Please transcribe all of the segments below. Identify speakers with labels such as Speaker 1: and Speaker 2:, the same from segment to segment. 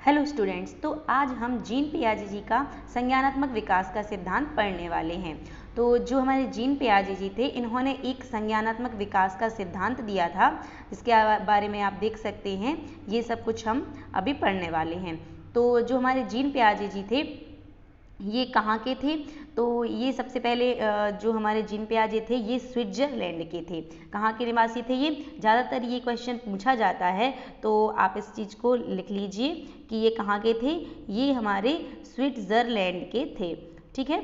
Speaker 1: Hello students, तो आज हम जीन पियाजे जी का संज्ञानात्मक विकास का सिद्धांत पढ़ने वाले हैं। तो जो हमारे जीन पियाजे जी थे, इन्होंने एक संज्ञानात्मक विकास का सिद्धांत दिया था, जिसके बारे में आप देख सकते हैं। ये सब कुछ हम अभी पढ़ने वाले हैं। तो जो हमारे जीन पियाजे जी थे, ये कहाँ के थे? तो ये सबसे पहले जो हमारे जीन पियाजे थे, ये स्विट्जरलैंड के थे। कहाँ के निवासी थे ये? ज़्यादातर ये क्वेश्चन पूछा जाता है, तो आप इस चीज़ को लिख लीजिए कि ये कहाँ के थे। ये हमारे स्विट्जरलैंड के थे। ठीक है,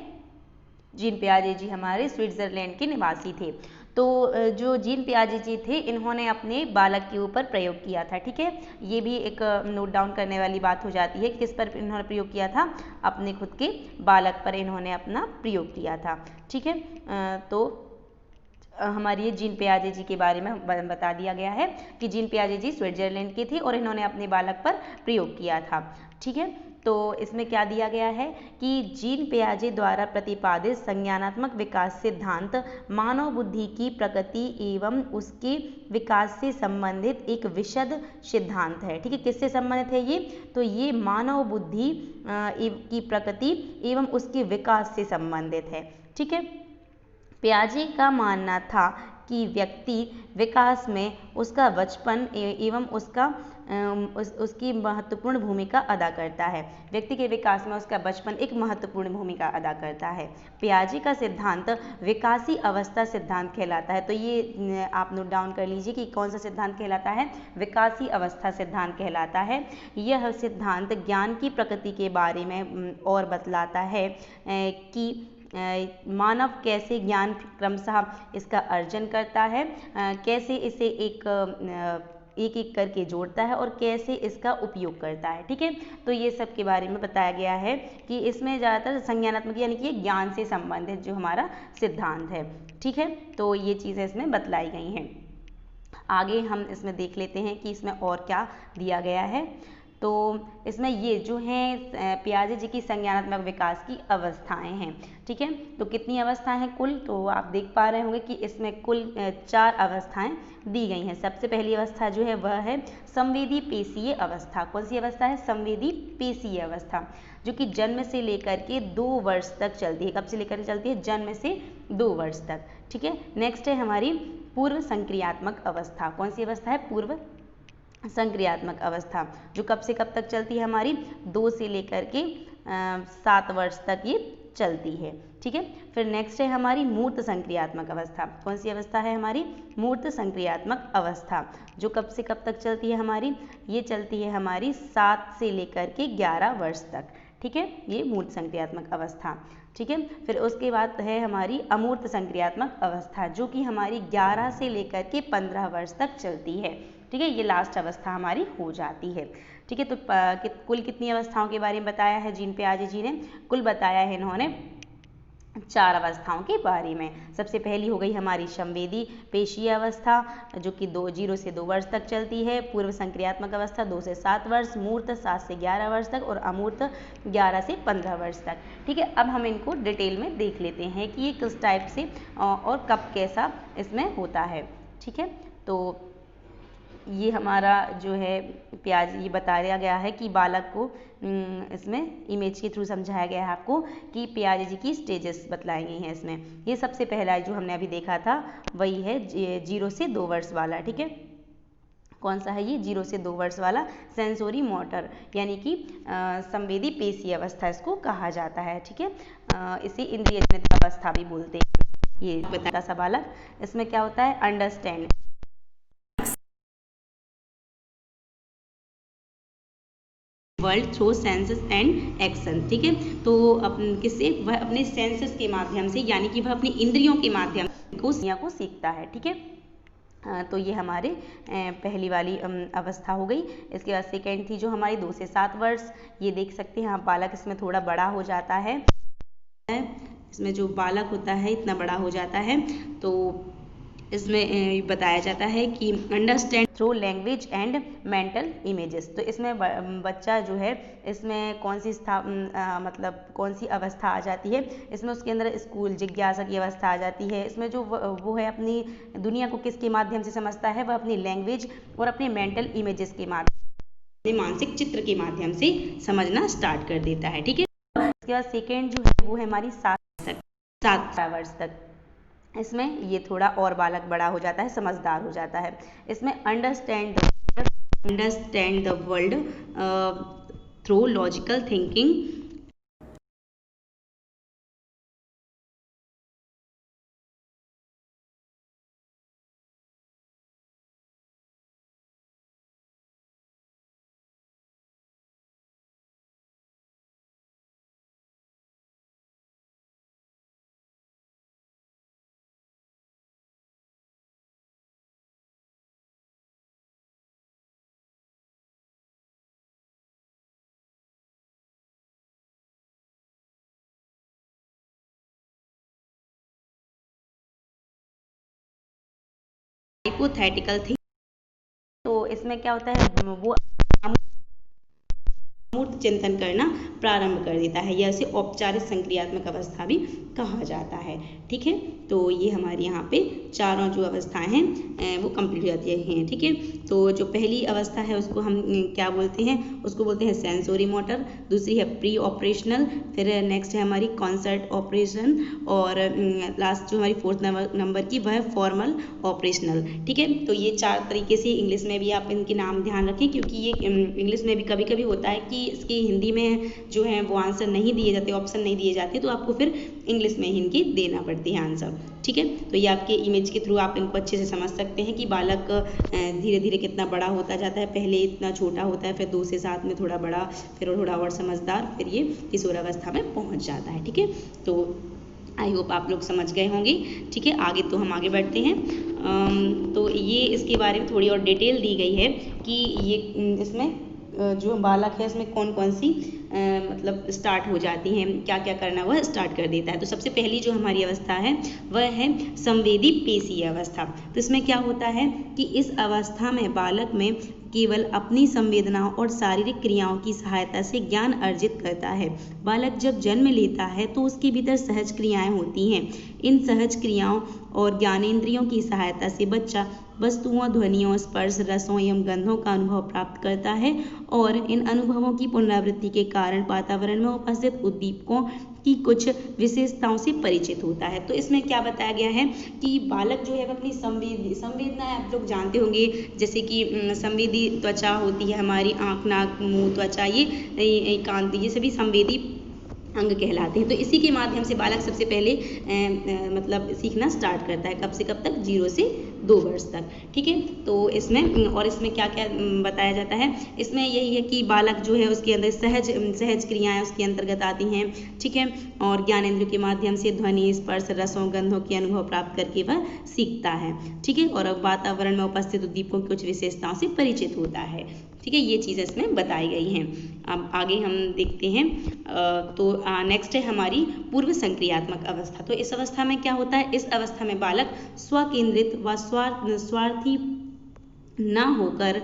Speaker 1: जीन पियाजे जी हमारे स्विट्जरलैंड के निवासी थे। तो जो जीन पियाजे जी थे, इन्होंने अपने बालक के ऊपर प्रयोग किया था। ठीक है, ये भी एक नोट डाउन करने वाली बात हो जाती है। किस पर इन्होंने प्रयोग किया था? अपने खुद के बालक पर इन्होंने अपना प्रयोग किया था। ठीक है, तो हमारी ये जीन पियाजे जी के बारे में बता दिया गया है कि जीन पियाजे जी स्विट्जरलैंड के थे और इन्होंने अपने बालक पर प्रयोग किया था। ठीक है, तो इसमें क्या दिया गया है कि जीन पियाजे द्वारा प्रतिपादित संज्ञानात्मक विकास सिद्धांत मानव बुद्धि की प्रकृति एवं उसके विकास से संबंधित एक विशद सिद्धांत है। ठीक है, किससे संबंधित है ये? तो ये मानव बुद्धि की प्रकृति एवं उसके विकास से संबंधित है। ठीक है, पियाजे का मानना था कि व्यक्ति विकास में उसका बचपन एवं उसकी महत्वपूर्ण भूमिका अदा करता है। व्यक्ति के विकास में उसका बचपन एक महत्वपूर्ण भूमिका अदा करता है। पियाजे का सिद्धांत विकासी अवस्था सिद्धांत कहलाता है। तो ये आप नोट डाउन कर लीजिए कि कौन सा सिद्धांत कहलाता है? विकासी अवस्था सिद्धांत कहलाता है। यह सिद्धांत ज्ञान की प्रकृति के बारे में और बतलाता है कि मानव कैसे ज्ञान क्रमशः इसका अर्जन करता है, कैसे इसे एक एक करके जोड़ता है और कैसे इसका उपयोग करता है। ठीक है, तो ये सब के बारे में बताया गया है कि इसमें ज़्यादातर संज्ञानात्मक यानी कि ज्ञान से संबंधित जो हमारा सिद्धांत है। ठीक है, तो ये चीज़ें इसमें बतलाई गई हैं। आगे हम इसमें देख लेते हैं कि इसमें और क्या दिया गया है। तो इसमें ये जो हैं पियाजे जी की संज्ञानात्मक विकास की अवस्थाएं हैं। ठीक है, तो कितनी अवस्थाएं हैं कुल? तो आप देख पा रहे होंगे कि इसमें कुल 4 अवस्थाएं दी गई हैं। सबसे पहली अवस्था जो है वह है संवेदी पेशीय अवस्था। कौन सी अवस्था है? संवेदी पेशीय अवस्था, जो कि जन्म से लेकर के 2 वर्ष तक चलती है। कब से लेकर चलती है? जन्म से 2 वर्ष तक। ठीक है, नेक्स्ट है हमारी पूर्व संक्रियात्मक अवस्था। कौन सी अवस्था है? पूर्व संक्रियात्मक अवस्था, जो कब से कब तक चलती है? हमारी 2 से लेकर के 7 वर्ष तक ये चलती है। ठीक है, फिर नेक्स्ट है हमारी मूर्त संक्रियात्मक अवस्था। कौन सी अवस्था है हमारी? मूर्त संक्रियात्मक अवस्था, जो कब से कब तक चलती है हमारी? ये चलती है हमारी 7 से लेकर के 11 वर्ष तक। ठीक है, ये मूर्त संक्रियात्मक अवस्था। ठीक है, फिर उसके बाद है हमारी अमूर्त संक्रियात्मक अवस्था, जो कि हमारी 11 से लेकर के 15 वर्ष तक चलती है। ठीक है, ये लास्ट अवस्था हमारी हो जाती है। ठीक है, तो कुल कितनी अवस्थाओं के बारे में बताया है जीन पियाजे जी ने? कुल बताया है इन्होंने 4 अवस्थाओं के बारे में। सबसे पहली हो गई हमारी संवेदी पेशीय अवस्था, जो कि 0 से 2 वर्ष तक चलती है। पूर्व संक्रियात्मक अवस्था 2 से 7 वर्ष, मूर्त 7 से 11 वर्ष तक और अमूर्त 11 से 15 वर्ष तक। ठीक है, अब हम इनको डिटेल में देख लेते हैं कि ये किस टाइप से और कब कैसा इसमें होता है। ठीक है, तो ये हमारा जो है ये बताया गया है कि बालक को इसमें इमेज के थ्रू समझाया गया है आपको कि पियाजे जी की स्टेजेस बतलाई गई हैं इसमें। ये सबसे पहला जो हमने अभी देखा था वही है 0 से 2 वर्ष वाला। ठीक है, कौन सा है ये? 0 से 2 वर्ष वाला सेंसोरी मोटर यानी कि संवेदी पेशीय अवस्था इसको कहा जाता है। ठीक है, इसे इंद्रिय जनित अवस्था भी बोलते हैं। ये बताता सा बालक, इसमें क्या होता है? Understand world through senses and action. ठीक है, तो किससे? वह अपने सेंसेस के माध्यम से यानी कि वह अपनी इंद्रियों के माध्यम को सीखता है। ठीक है, तो ये हमारे पहली वाली अवस्था हो गई। इसके बाद सेकेंड थी जो हमारी 2 से 7 वर्ष। ये देख सकते हैं आप, बालक इसमें थोड़ा बड़ा हो जाता है। इसमें जो बालक होता है इतना बड़ा हो जाता है। तो इसमें बताया जाता है कि understand through language and mental images. तो इसमें बच्चा जो है, इसमें कौन सी मतलब कौन सी अवस्था आ जाती है? इसमें उसके अंदर स्कूल जिज्ञासा की अवस्था आ जाती है। इसमें जो वो है अपनी दुनिया को किसके माध्यम से समझता है? वह अपनी लैंग्वेज और अपने मेंटल इमेजेस के माध्यम अपने मानसिक चित्र के माध्यम से समझना स्टार्ट कर देता है। ठीक है, इसके बाद सेकेंड जो है वो है हमारी 7 वर्ष तक। इसमें ये थोड़ा और बालक बड़ा हो जाता है, समझदार हो जाता है। इसमें understand the world through logical thinking, hypothetical think. तो इसमें क्या होता है, वो मूर्त चिंतन करना प्रारंभ कर देता है, या इसे औपचारिक संक्रियात्मक अवस्था भी कहा जाता है। ठीक है, तो ये हमारी यहाँ पे चारों जो अवस्थाएं हैं वो कंप्लीट हो जाती हैं। ठीक है, तो जो पहली अवस्था है उसको हम क्या बोलते हैं, उसको बोलते हैं सेंसोरी मोटर, दूसरी है प्री ऑपरेशनल, फिर नेक्स्ट है हमारी कॉन्सर्ट ऑपरेशन, और लास्ट जो हमारी 4th नंबर की वह है फॉर्मल ऑपरेशनल। ठीक है, तो ये 4 तरीके से इंग्लिश में भी आप इनके नाम ध्यान रखें, क्योंकि ये इंग्लिश में भी कभी कभी होता है कि इसकी हिंदी में जो है वो आंसर नहीं दिए जाते, ऑप्शन नहीं दिए जाते, तो आपको फिर इंग्लिश में ही इनकी देना पड़ती है आंसर। ठीक है, तो ये आपके इमेज के थ्रू आप इनको अच्छे से समझ सकते हैं कि बालक धीरे धीरे कितना बड़ा होता जाता है। पहले इतना छोटा होता है, फिर 2 से 7 में थोड़ा बड़ा, फिर थोड़ा और समझदार, फिर ये किशोरावस्था में पहुंच जाता है। ठीक है, तो आई होप आप लोग समझ गए होंगे। ठीक है, आगे तो हम आगे बढ़ते हैं। तो ये इसके बारे में थोड़ी और डिटेल दी गई है कि ये इसमें जो बालक है इसमें कौन कौन सी मतलब स्टार्ट हो जाती हैं, क्या क्या करना वह स्टार्ट कर देता है। तो सबसे पहली जो हमारी अवस्था है वह है संवेदी पेशीय अवस्था। तो इसमें क्या होता है कि इस अवस्था में बालक में केवल अपनी संवेदनाओं और शारीरिक क्रियाओं की सहायता से ज्ञान अर्जित करता है। बालक जब जन्म लेता है तो उसके भीतर सहज क्रियाएं होती हैं। इन सहज क्रियाओं और ज्ञानेंद्रियों की सहायता से बच्चा वस्तुओं, ध्वनियों, स्पर्श, रसों एवं गंधों का अनुभव प्राप्त करता है, और इन अनुभवों की पुनरावृत्ति के कारण वातावरण में उपस्थित उद्दीपकों की कुछ विशेषताओं से परिचित होता है। तो इसमें क्या बताया गया है कि बालक जो है वह अपनी संवेदनाएं आप लोग जानते होंगे, जैसे कि संवेदी त्वचा होती है हमारी, आँख, नाक, मुंह, त्वचा, ये कान, ये सभी संवेदी अंग कहलाते हैं। तो इसी के माध्यम से बालक सबसे पहले मतलब सीखना स्टार्ट करता है। कब से कब तक? 0 से 2 वर्ष तक। ठीक है, तो इसमें क्या क्या बताया जाता है, इसमें यही है कि बालक जो है उसके अंदर सहज क्रियाएं उसके अंतर्गत आती हैं। ठीक है, और ज्ञानेंद्रियों के माध्यम से ध्वनि, स्पर्श, रसों, गंधों के अनुभव प्राप्त करके वह सीखता है। ठीक है, और वातावरण में उपस्थित उद्दीपकों की कुछ विशेषताओं से परिचित होता है। ठीक है, ये चीज़ें इसमें बताई गई हैं। अब आगे हम देखते हैं। तो नेक्स्ट है हमारी पूर्व संक्रियात्मक अवस्था। तो इस अवस्था में क्या होता है, इस अवस्था में बालक स्वकेंद्रित व स्वार्थी न होकर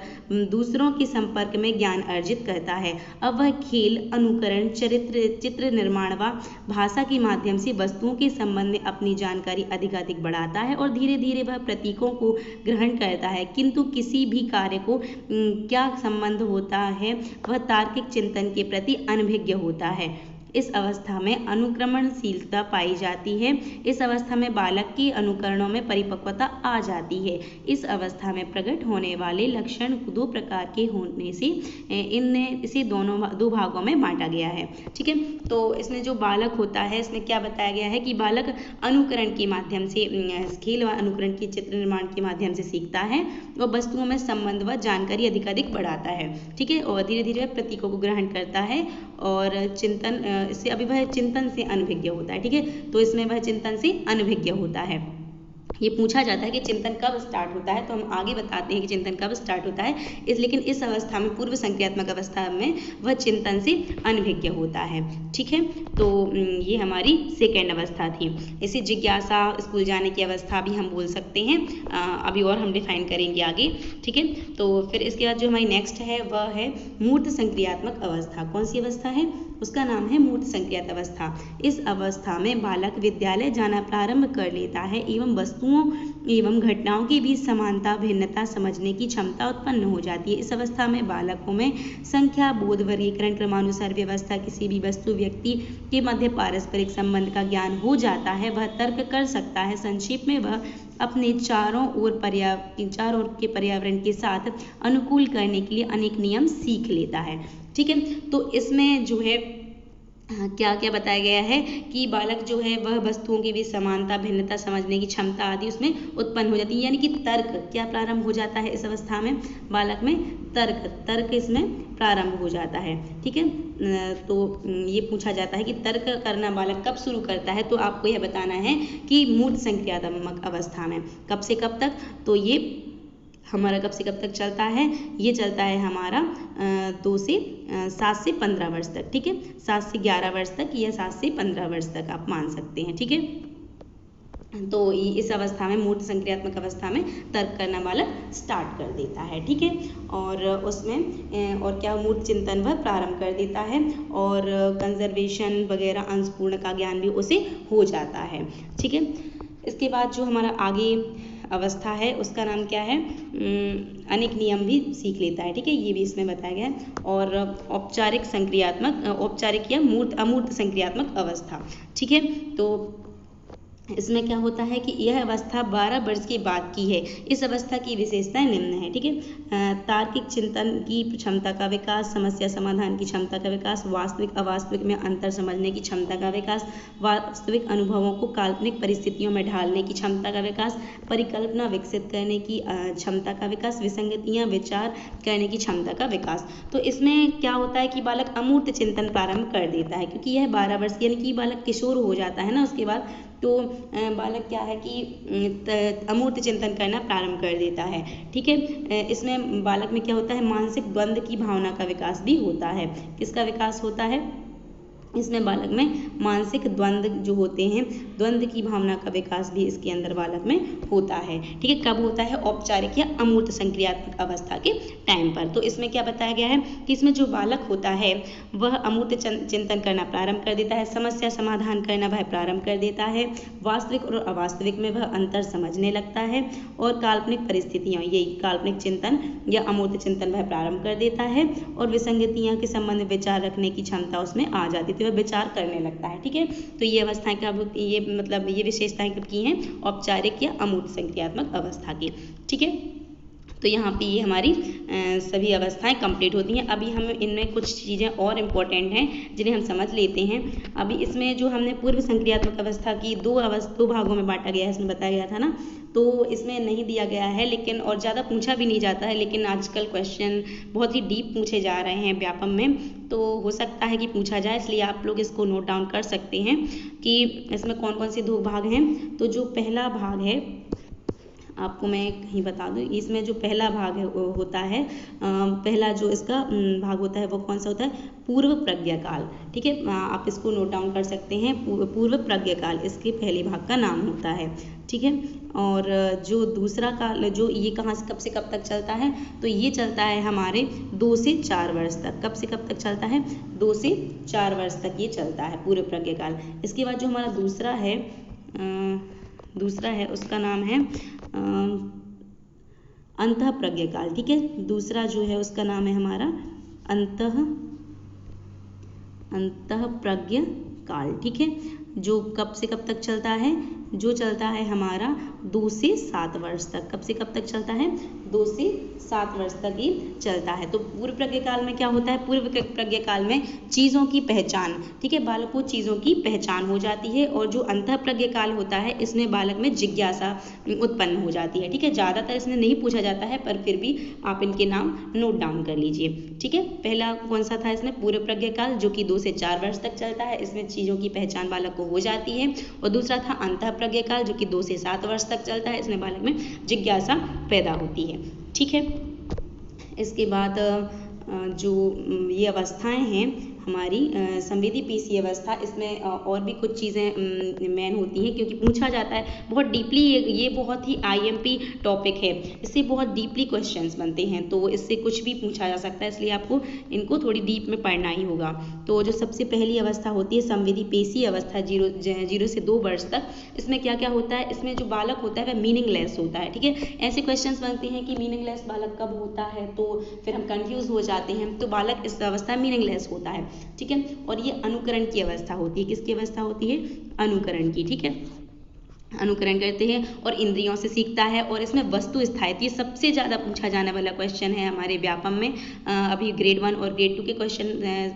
Speaker 1: दूसरों के संपर्क में ज्ञान अर्जित करता है। अब वह खेल, अनुकरण, चित्र निर्माण व भाषा के माध्यम से वस्तुओं के संबंध में अपनी जानकारी अधिकाधिक बढ़ाता है, और धीरे धीरे वह प्रतीकों को ग्रहण करता है। किंतु किसी भी कार्य को क्या संबंध होता है, वह तार्किक चिंतन के प्रति अनभिज्ञ होता है। इस अवस्था में अनुक्रमणशीलता पाई जाती है। इस अवस्था में बालक की अनुकरणों में परिपक्वता आ जाती है। इस अवस्था में प्रकट होने वाले लक्षण 2 प्रकार के होने से इसे दो भागों में बांटा गया है। ठीक है, तो इसमें जो बालक होता है इसमें क्या बताया गया है कि बालक अनुकरण के माध्यम से, खेल व अनुकरण की चित्र निर्माण के माध्यम से सीखता है, वह वस्तुओं में संबंध व जानकारी अधिकाधिक बढ़ाता है। ठीक है, और धीरे धीरे प्रतीकों को ग्रहण करता है, और चिंतन इससे अभी वह चिंतन से अनभिज्ञ होता है। ठीक है, तो इसमें वह चिंतन से अनभिज्ञ होता है। ये पूछा जाता है कि चिंतन कब स्टार्ट होता है, तो हम आगे बताते हैं कि चिंतन कब स्टार्ट होता है। लेकिन इस अवस्था में, पूर्व संक्रियात्मक अवस्था में, वह चिंतन से अनभिज्ञ होता है। ठीक है, तो ये हमारी सेकेंड अवस्था थी। इसे जिज्ञासा, स्कूल जाने की अवस्था भी हम बोल सकते हैं। अभी और हम डिफाइन करेंगे आगे। ठीक है, तो फिर इसके बाद जो हमारी नेक्स्ट है वह है मूर्त संक्रियात्मक अवस्था। कौन सी अवस्था है? उसका नाम है मूर्त संक्रियात्मक अवस्था। इस अवस्था में बालक विद्यालय जाना प्रारंभ कर लेता है एवं वस्तु वस्तुओं एवं घटनाओं के बीच समानता भिन्नता समझने की क्षमता उत्पन्न हो जाती है। इस अवस्था में बालकों में संख्या बोध वर्गीकरण क्रमानुसार व्यवस्था किसी भी वस्तु व्यक्ति के मध्य पारस्परिक संबंध का ज्ञान हो जाता है। वह तर्क कर सकता है। संक्षेप में वह अपने चारों ओर के पर्यावरण के साथ अनुकूल करने के लिए अनेक नियम सीख लेता है। ठीक है, तो इसमें जो है क्या क्या बताया गया है कि बालक जो है वह वस्तुओं की भी समानता भिन्नता समझने की क्षमता आदि उसमें उत्पन्न हो जाती है, यानी कि तर्क क्या प्रारंभ हो जाता है इस अवस्था में, बालक में तर्क इसमें प्रारंभ हो जाता है। ठीक है, तो ये पूछा जाता है कि तर्क करना बालक कब शुरू करता है, तो आपको यह बताना है कि मूर्त संक्रियात्मक अवस्था में। कब से कब तक, तो ये हमारा कब से कब तक चलता है, ये चलता है हमारा 7 से 15 वर्ष तक। ठीक है, 7 से 11 वर्ष तक या 7 से 15 वर्ष तक आप मान सकते हैं। ठीक है, तो इस अवस्था में मूर्त संक्रियात्मक अवस्था में तर्क करना बालक स्टार्ट कर देता है। ठीक है, और उसमें और क्या मूर्त चिंतन वह प्रारंभ कर देता है और कंजर्वेशन वगैरह अंशपूर्ण का ज्ञान भी उसे हो जाता है। ठीक है, इसके बाद जो हमारा आगे अवस्था है उसका नाम क्या है, अनेक नियम भी सीख लेता है। ठीक है, ये भी इसमें बताया गया है। और औपचारिक या अमूर्त संक्रियात्मक अवस्था। ठीक है, तो इसमें क्या होता है कि यह अवस्था 12 वर्ष के बाद की है। इस अवस्था की विशेषताएं निम्न है। ठीक है, तार्किक चिंतन की क्षमता का विकास, समस्या समाधान की क्षमता का विकास, वास्तविक अवास्तविक में अंतर समझने की क्षमता का विकास, वास्तविक अनुभवों को काल्पनिक परिस्थितियों में ढालने की क्षमता का विकास, परिकल्पना विकसित करने की क्षमता का विकास, विसंगतियां विचार करने की क्षमता का विकास। तो इसमें क्या होता है कि बालक अमूर्त चिंतन प्रारंभ कर देता है, क्योंकि यह 12 वर्ष यानी कि बालक किशोर हो जाता है ना, उसके बाद तो बालक क्या है कि अमूर्त चिंतन करना प्रारंभ कर देता है। ठीक है, इसमें बालक में क्या होता है, मानसिक द्वंद्व की भावना का विकास भी होता है। किसका विकास होता है, इसमें बालक में मानसिक द्वंद्व जो होते हैं, द्वंद्व की भावना का विकास भी इसके अंदर बालक में होता है। ठीक है, कब होता है, औपचारिक या अमूर्त संक्रियात्मक अवस्था के टाइम पर। तो इसमें क्या बताया गया है कि इसमें जो बालक होता है वह अमूर्त चिंतन करना प्रारंभ कर देता है, समस्या समाधान करना वह प्रारंभ कर देता है, वास्तविक और अवास्तविक में वह अंतर समझने लगता है, और काल्पनिक परिस्थितियाँ, यही काल्पनिक चिंतन या अमूर्त चिंतन वह प्रारंभ कर देता है, और विसंगतियाँ के संबंध में विचार रखने की क्षमता उसमें आ जाती है, वह विचार करने लगता है। ठीक है, तो ये अवस्थाएं कब होती, ये विशेषताएं कब की हैं, औपचारिक या अमूर्त संक्रियात्मक अवस्था की। ठीक है, तो यहाँ पे ये हमारी सभी अवस्थाएं कंप्लीट होती हैं। अभी हम इनमें कुछ चीज़ें और इम्पोर्टेंट हैं जिन्हें हम समझ लेते हैं। अभी इसमें जो हमने पूर्व संक्रियात्मक अवस्था की दो भागों में बांटा गया है, इसमें बताया गया था ना, तो इसमें नहीं दिया गया है, लेकिन और ज़्यादा पूछा भी नहीं जाता है, लेकिन आजकल क्वेश्चन बहुत ही डीप पूछे जा रहे हैं व्यापम में, तो हो सकता है कि पूछा जाए, इसलिए आप लोग इसको नोट डाउन कर सकते हैं कि इसमें कौन कौन से 2 भाग हैं। तो जो पहला भाग है, आपको मैं कहीं बता दूं, इसमें जो पहला भाग है होता है, पहला जो इसका भाग होता है वो कौन सा होता है, पूर्व प्रज्ञा काल। ठीक है, आप इसको नोट डाउन कर सकते हैं, पूर्व प्रज्ञा काल इसके पहले भाग का नाम होता है। ठीक है, और जो दूसरा काल, जो ये कहाँ से कब से कब तक चलता है, तो ये चलता है हमारे 2 से 4 वर्ष तक। कब से कब तक चलता है, 2 से 4 वर्ष तक ये चलता है पूर्व प्रज्ञा काल। इसके बाद जो हमारा दूसरा है उसका नाम है अंतः प्रज्ञा काल। ठीक है, दूसरा जो है उसका नाम है हमारा अंतः प्रज्ञा काल। ठीक है, जो कब से कब तक चलता है, जो चलता है हमारा 2 से 7 वर्ष तक। कब से कब तक चलता है, 2 से 7 वर्ष तक ये चलता है। तो पूर्व प्रज्ञा काल में क्या होता है, पूर्व प्रज्ञा काल में चीज़ों की पहचान, ठीक है, बालक को चीज़ों की पहचान हो जाती है, और जो अंतः प्रज्ञा काल होता है इसमें बालक में जिज्ञासा उत्पन्न हो जाती है। ठीक है, ज़्यादातर इसमें नहीं पूछा जाता है, पर फिर भी आप इनके नाम नोट डाउन कर लीजिए। ठीक है, पहला कौन सा था इसमें, पूर्व प्रज्ञा काल, जो कि 2 से 4 वर्ष तक चलता है, इसमें चीज़ों की पहचान बालक को हो जाती है। और दूसरा था अंतः प्रज्ञा काल, जो कि 2 से 7 वर्ष तक चलता है, इसमें बालक में जिज्ञासा पैदा होती है। ठीक है, इसके बाद जो ये अवस्थाएं हैं हमारी संवेदी पेशीय अवस्था, इसमें और भी कुछ चीज़ें मेन होती हैं, क्योंकि पूछा जाता है बहुत डीपली। ये बहुत ही आईएमपी टॉपिक है, इससे बहुत डीपली क्वेश्चंस बनते हैं, तो इससे कुछ भी पूछा जा सकता है, इसलिए आपको इनको थोड़ी डीप में पढ़ना ही होगा। तो जो सबसे पहली अवस्था होती है संवेदी पेशीय अवस्था 0 से 2 वर्ष तक, इसमें क्या क्या होता है, इसमें जो बालक होता है वह मीनिंगलेस होता है। ठीक है, ऐसे क्वेश्चंस बनते हैं कि मीनिंगलेस बालक कब होता है, तो फिर हम कंफ्यूज हो जाते हैं, तो बालक इस अवस्था में मीनिंगलेस होता है। ठीक है, और ये अनुकरण की अवस्था होती है। किसकी अवस्था होती है? अनुकरण की। ठीक है, अनुकरण करते हैं और इंद्रियों से सीखता है, और इसमें वस्तु स्थायित्व, ये सबसे ज़्यादा पूछा जाने वाला क्वेश्चन है हमारे व्यापम में। अभी ग्रेड 1 और ग्रेड 2 के क्वेश्चन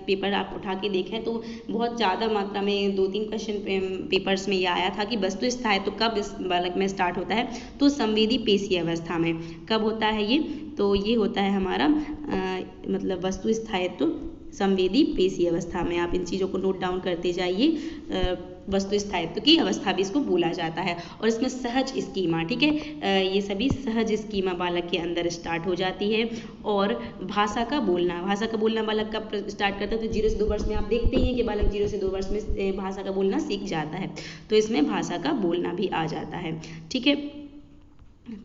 Speaker 1: पेपर आप उठा के देखें तो बहुत ज़्यादा मात्रा में 2-3 क्वेश्चन पेपर्स में ये आया था कि वस्तु स्थायित्व कब इस बालक में स्टार्ट होता है, तो संवेदी पेशीय अवस्था में। कब होता है ये? तो ये होता है हमारा मतलब वस्तु स्थायित्व संवेदी पेशीय अवस्था में। आप इन चीज़ों को नोट डाउन करते जाइए। वस्तु स्थायित्व की अवस्था भी इसको बोला जाता है, और इसमें सहज स्कीमा, ठीक है, ये सभी सहज स्कीमा बालक के अंदर स्टार्ट हो जाती है। और भाषा का बोलना बालक कब स्टार्ट करता है? तो 0 से 2 वर्ष में आप देखते हैं कि बालक 0 से 2 वर्ष में भाषा का बोलना सीख जाता है, तो इसमें भाषा का बोलना भी आ जाता है। ठीक है,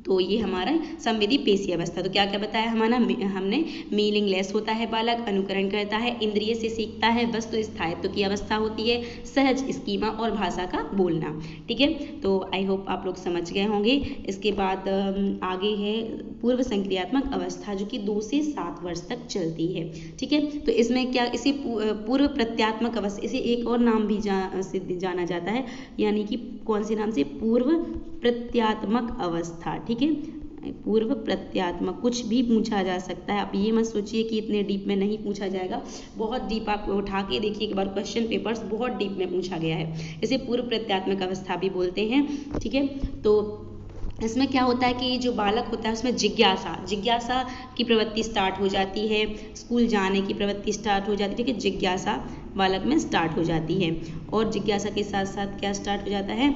Speaker 1: तो ये हमारा संवेदी पेशीय अवस्था। तो क्या क्या बताया हमने? मीनिंगलेस होता है बालक, अनुकरण करता है, इंद्रिय से सीखता है, वस्तु स्थायित्व की अवस्था होती है, सहज स्कीमा और भाषा का बोलना। ठीक है, तो आई होप आप लोग समझ गए होंगे। इसके बाद आगे है पूर्व संक्रियात्मक अवस्था, जो कि 2 से 7 वर्ष तक चलती है। ठीक है, तो इसमें क्या, इसे पूर्व प्रत्यात्मक अवस्था, इसे एक और नाम भी जाना जाता है, यानी कि कौन से नाम से? पूर्व प्रत्यात्मक अवस्था। ठीक है, पूर्व प्रत्यात्मक, कुछ भी पूछा जा सकता है। आप ये मत सोचिए कि इतने डीप में नहीं पूछा जाएगा, बहुत डीप आप उठा के देखिए एक बार क्वेश्चन पेपर्स, बहुत डीप में पूछा गया है। इसे पूर्व प्रत्यात्मक अवस्था भी बोलते हैं। ठीक है, तो इसमें क्या होता है कि जो बालक होता है उसमें जिज्ञासा की प्रवृत्ति स्टार्ट हो जाती है, स्कूल जाने की प्रवृत्ति स्टार्ट हो जाती है। ठीक है, जिज्ञासा बालक में स्टार्ट हो जाती है, और जिज्ञासा के साथ साथ क्या स्टार्ट हो जाता है?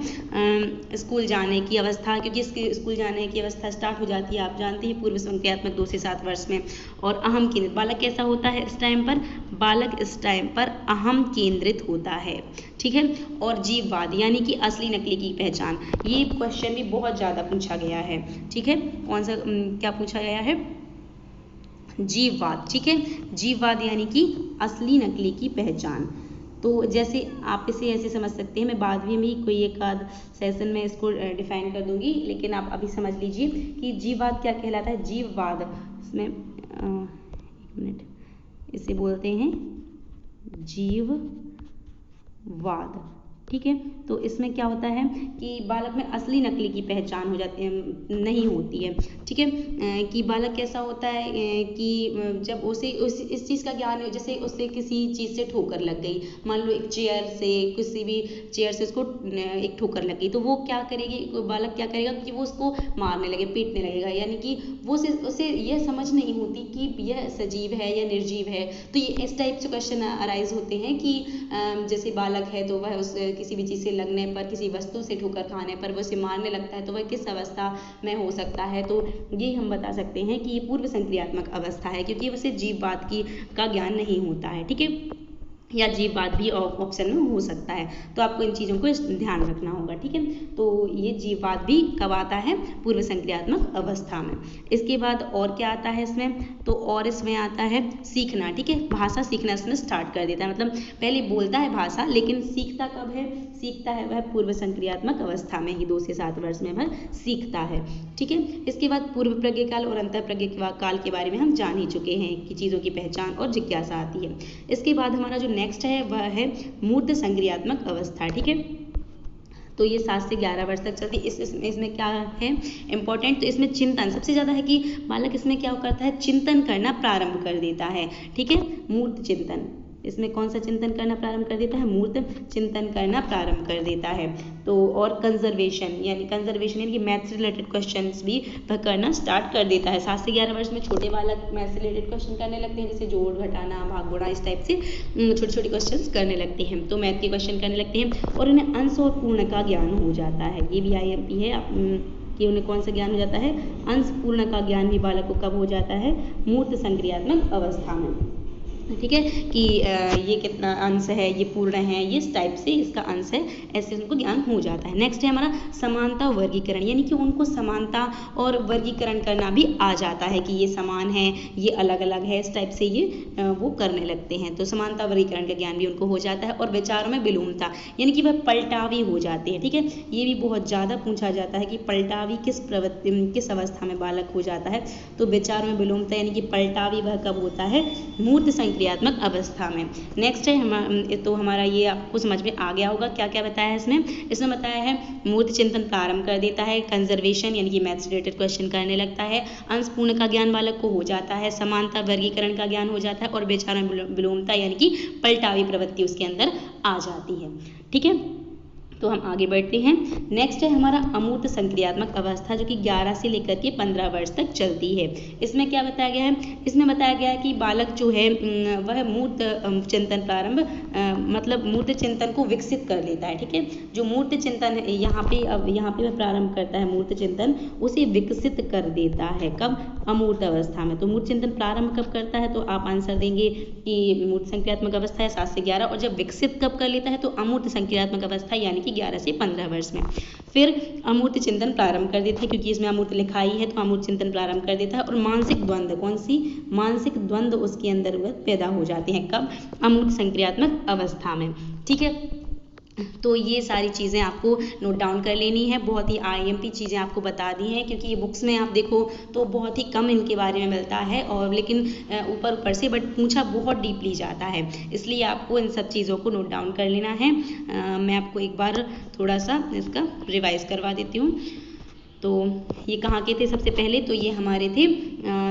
Speaker 1: स्कूल जाने की अवस्था, क्योंकि स्कूल जाने की अवस्था स्टार्ट हो जाती है, आप जानते हैं, पूर्व संक्रियात्मक 2 से 7 वर्ष में। और अहम केंद्रित बालक कैसा होता है इस टाइम पर? बालक इस टाइम पर अहम केंद्रित होता है। ठीक है, और जीववाद यानी कि असली नकली की पहचान, ये क्वेश्चन भी बहुत ज़्यादा पूछा गया है। ठीक है, कौन सा क्या पूछा गया है? जीववाद। ठीक है, जीववाद यानी कि असली नकली की पहचान। तो जैसे आप इसे ऐसे समझ सकते हैं, मैं बाद में भी कोई एक आध सेशन में इसको डिफाइन कर दूंगी, लेकिन आप अभी समझ लीजिए कि जीववाद क्या कहलाता है। जीववाद, इसमें एक मिनट, इसे बोलते हैं जीववाद। ठीक है, तो इसमें क्या होता है कि बालक में असली नकली की पहचान हो जाती है, नहीं होती है। ठीक है, कि बालक कैसा होता है कि जब उसे इस चीज़ का ज्ञान है, जैसे उसे किसी चीज़ से ठोकर लग गई, मान लो एक चेयर से, किसी भी चेयर से उसको एक ठोकर लग गई, तो वो क्या करेगी, बालक क्या करेगा कि वो उसको मारने लगे, पीटने लगेगा, यानी कि वो उसे यह समझ नहीं होती कि यह सजीव है या निर्जीव है। तो ये इस टाइप से क्वेश्चन अराइज होते हैं कि जैसे बालक है तो वह उस किसी भी चीज़ से लगने पर, किसी वस्तु से ठोकर खाने पर वो उसे मारने लगता है, तो वह किस अवस्था में हो सकता है? तो ये हम बता सकते हैं कि ये पूर्व संक्रियात्मक अवस्था है, क्योंकि उसे जीववाद का ज्ञान नहीं होता है। ठीक है, या जीववाद भी ऑप्शन में हो सकता है, तो आपको इन चीज़ों को ध्यान रखना होगा। ठीक है, तो ये जीववाद भी कब आता है? पूर्व संक्रियात्मक अवस्था में। इसके बाद और क्या आता है इसमें? तो और इसमें आता है सीखना। ठीक है, भाषा सीखना इसमें स्टार्ट कर देता है, मतलब पहले बोलता है भाषा, लेकिन सीखता कब है? सीखता है वह पूर्व संक्रियात्मक अवस्था में ही, 2 से 7 वर्ष में वह सीखता है। ठीक है, इसके बाद पूर्व प्रज्ञकाल और अंतर प्रज्ञकाल के बारे में हम जान ही चुके हैं कि चीज़ों की पहचान और जिज्ञासा आती है। इसके बाद हमारा जो नेक्स्ट है वह है मूर्त संक्रियात्मक अवस्था। ठीक है, तो ये 7 से 11 वर्ष तक चलती है। इसमें क्या है इंपॉर्टेंट? तो इसमें चिंतन सबसे ज़्यादा है, कि बालक इसमें क्या करता है? चिंतन करना प्रारंभ कर देता है। ठीक है, मूर्त चिंतन, इसमें कौन सा चिंतन करना प्रारंभ कर देता है? मूर्त चिंतन करना प्रारंभ कर देता है। तो और कंजर्वेशन यानी कि मैथ्स रिलेटेड क्वेश्चंस भी वह करना स्टार्ट कर देता है। 7 से 11 वर्ष में छोटे बालक मैथ्स रिलेटेड क्वेश्चन करने लगते हैं, जैसे जोड़ घटाना, भाग गुणा, इस टाइप से छोटे छोटे क्वेश्चन करने लगते हैं, तो मैथ के क्वेश्चन करने लगते हैं, और उन्हें अंश और पूर्ण का ज्ञान हो जाता है। ये भी IMP है कि उन्हें कौन सा ज्ञान हो जाता है? अंश पूर्ण का ज्ञान भी बालक को कब हो जाता है? मूर्त संक्रियात्मक अवस्था में। ठीक है, कि ये कितना अंश है, ये पूर्ण है, ये इस टाइप से इसका अंश है, ऐसे उनको ज्ञान हो जाता है। नेक्स्ट है हमारा समानता वर्गीकरण, यानी कि उनको समानता और वर्गीकरण करना भी आ जाता है कि ये समान है, ये अलग अलग है, इस टाइप से ये वो करने लगते हैं। तो समानता वर्गीकरण का ज्ञान भी उनको हो जाता है। और विचारों में विलोमता, यानी कि वह पलटावी हो जाते हैं। ठीक है, ये भी बहुत ज़्यादा पूछा जाता है कि पलटावी किस अवस्था में बालक हो जाता है। तो विचारों में विलोमता यानी कि पलटावी वह कब होता है, मूर्त संक्रियात्मक अवस्था में। नेक्स्ट है तो हमारा ये आपको समझ में आ गया होगा क्या क्या बताया है इसमें बताया है मूर्त चिंतन प्रारंभ कर देता है, कंजर्वेशन यानी कि मैथ्स रिलेटेड क्वेश्चन करने लगता है, अंश पूर्ण का ज्ञान बालक को हो जाता है, समानता वर्गीकरण का ज्ञान हो जाता है, और विचारों में विलोमता यानी कि पलटावी प्रवृत्ति उसके अंदर आ जाती है। ठीक है, तो हम आगे बढ़ते हैं। नेक्स्ट है हमारा अमूर्त संक्रियात्मक अवस्था, जो कि 11 से लेकर के 15 वर्ष तक चलती है। इसमें क्या बताया गया है, इसमें बताया गया है कि बालक जो है वह मूर्त चिंतन प्रारंभ मतलब मूर्त चिंतन को विकसित कर लेता है। ठीक है, जो मूर्त चिंतन है यहाँ पे वह प्रारंभ करता है मूर्त चिंतन, उसे विकसित कर देता है कब, अमूर्त अवस्था में। तो मूर्त चिंतन प्रारंभ कब करता है, तो आप आंसर देंगे कि मूर्त संक्रियात्मक अवस्था है 7 से 11, और जब विकसित कब कर लेता है तो अमूर्त संक्रियात्मक अवस्था यानी कि 11 से 15 वर्ष में। फिर अमूर्त चिंतन प्रारंभ कर देता है, क्योंकि इसमें अमूर्त लिखा ही है, तो अमूर्त चिंतन प्रारंभ कर देता है। और मानसिक द्वंद्व, कौन सी मानसिक द्वंद्व उसके अंदर पैदा हो जाते हैं कब, अमूर्त संक्रियात्मक अवस्था में। ठीक है, तो ये सारी चीज़ें आपको नोट डाउन कर लेनी है। बहुत ही IMP चीज़ें आपको बता दी हैं, क्योंकि ये बुक्स में आप देखो तो बहुत ही कम इनके बारे में मिलता है, और लेकिन ऊपर से बट पूछा बहुत डीपली जाता है, इसलिए आपको इन सब चीज़ों को नोट डाउन कर लेना है। मैं आपको एक बार थोड़ा सा इसका रिवाइज करवा देती हूँ। तो ये कहाँ के थे सबसे पहले, तो ये हमारे थे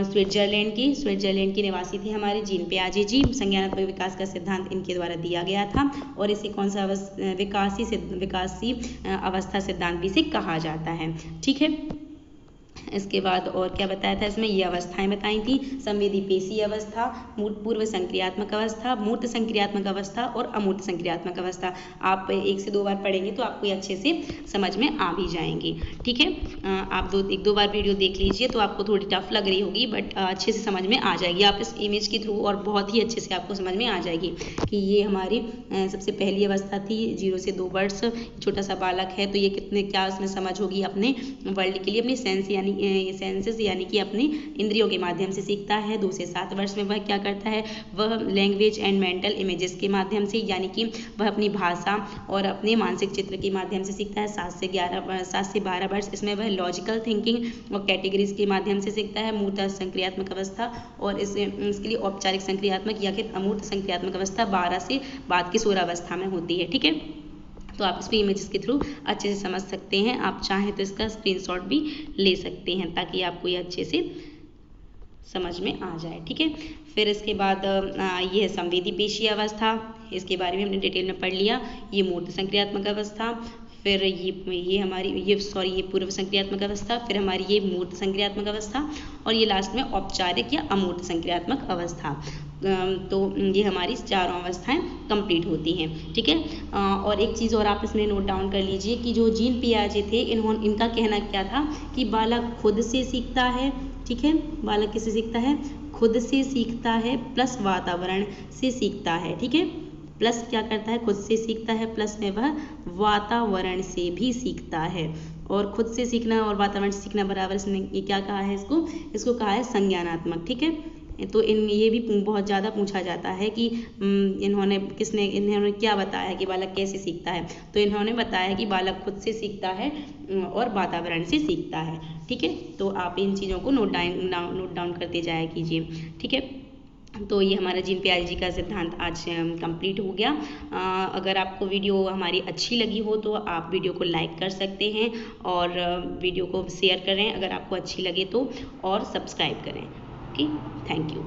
Speaker 1: स्विट्जरलैंड के निवासी थे हमारे जीन पियाजे जी। संज्ञानात्मक विकास का सिद्धांत इनके द्वारा दिया गया था, और इसे कौन सा विकासी अवस्था सिद्धांत भी इसे कहा जाता है। ठीक है, इसके बाद और क्या बताया था इसमें, ये अवस्थाएं बताई थी, संवेदी पेशी अवस्था, पूर्व संक्रियात्मक अवस्था, मूर्त संक्रियात्मक अवस्था और अमूर्त संक्रियात्मक अवस्था। आप 1 से 2 बार पढ़ेंगे तो आपको ये अच्छे से समझ में आ भी जाएंगी। ठीक है, आप 1-2 बार वीडियो देख लीजिए, तो आपको थोड़ी टफ लग रही होगी, बट अच्छे से समझ में आ जाएगी। आप इस इमेज के थ्रू और बहुत ही अच्छे से आपको समझ में आ जाएगी कि ये हमारी सबसे पहली अवस्था थी, 0 से 2 वर्ष, छोटा सा बालक है, तो ये क्या उसमें समझ होगी अपने वर्ल्ड के लिए, अपनी सेंसेस यानी कि अपनी इंद्रियों के माध्यम से सीखता है। 2 से 7 वर्ष में वह क्या करता है, वह लैंग्वेज एंड मेंटल इमेजेस के माध्यम से, यानी कि वह अपनी भाषा और अपने मानसिक चित्र के माध्यम से सीखता है। 7 से 12 वर्ष इसमें वह लॉजिकल थिंकिंग और कैटेगरीज के माध्यम से सीखता है। मूर्त संक्रियात्मक अवस्था, और इसके लिए औपचारिक संक्रियात्मक या फिर अमूर्त संक्रियात्मक अवस्था 12 से बाद की 16 अवस्था में होती है। ठीक है, तो आप इसको इमेजेस के थ्रू अच्छे से समझ सकते हैं। आप चाहें तो इसका स्क्रीनशॉट भी ले सकते हैं, ताकि आपको ये अच्छे से समझ में आ जाए। ठीक है, फिर इसके बाद ये है संवेदी पेशी अवस्था, इसके बारे में हमने डिटेल में पढ़ लिया। ये मूर्त संक्रियात्मक अवस्था, फिर ये पूर्व संक्रियात्मक अवस्था, फिर हमारी ये मूर्त संक्रियात्मक अवस्था, और ये लास्ट में औपचारिक या अमूर्त संक्रियात्मक अवस्था। तो ये हमारी चारों अवस्थाएं कंप्लीट होती हैं। ठीक है, और एक चीज़ और आप इसमें नोट डाउन कर लीजिए कि जो जीन पियाजे थे, इनका कहना क्या था कि बालक खुद से सीखता है। ठीक है, बालक किससे सीखता है, खुद से सीखता है, प्लस वातावरण से सीखता है। ठीक है, प्लस क्या करता है, खुद से सीखता है, प्लस में वह वातावरण से भी सीखता है। और खुद से सीखना और वातावरण से सीखना बराबर, इसने ये क्या कहा है, इसको कहा है संज्ञानात्मक। ठीक है, तो ये भी बहुत ज़्यादा पूछा जाता है कि इन्होंने क्या बताया कि बालक कैसे सीखता है। तो इन्होंने बताया कि बालक खुद से सीखता है और वातावरण से सीखता है। ठीक है, तो आप इन चीज़ों को नोट डाउन करते जाया कीजिए। ठीक है, तो ये हमारा जीन पियाजे जी का सिद्धांत आज कंप्लीट हो गया। अगर आपको वीडियो हमारी अच्छी लगी हो तो आप वीडियो को लाइक कर सकते हैं, और वीडियो को शेयर करें अगर आपको अच्छी लगे तो, और सब्सक्राइब करें। Okay, thank you.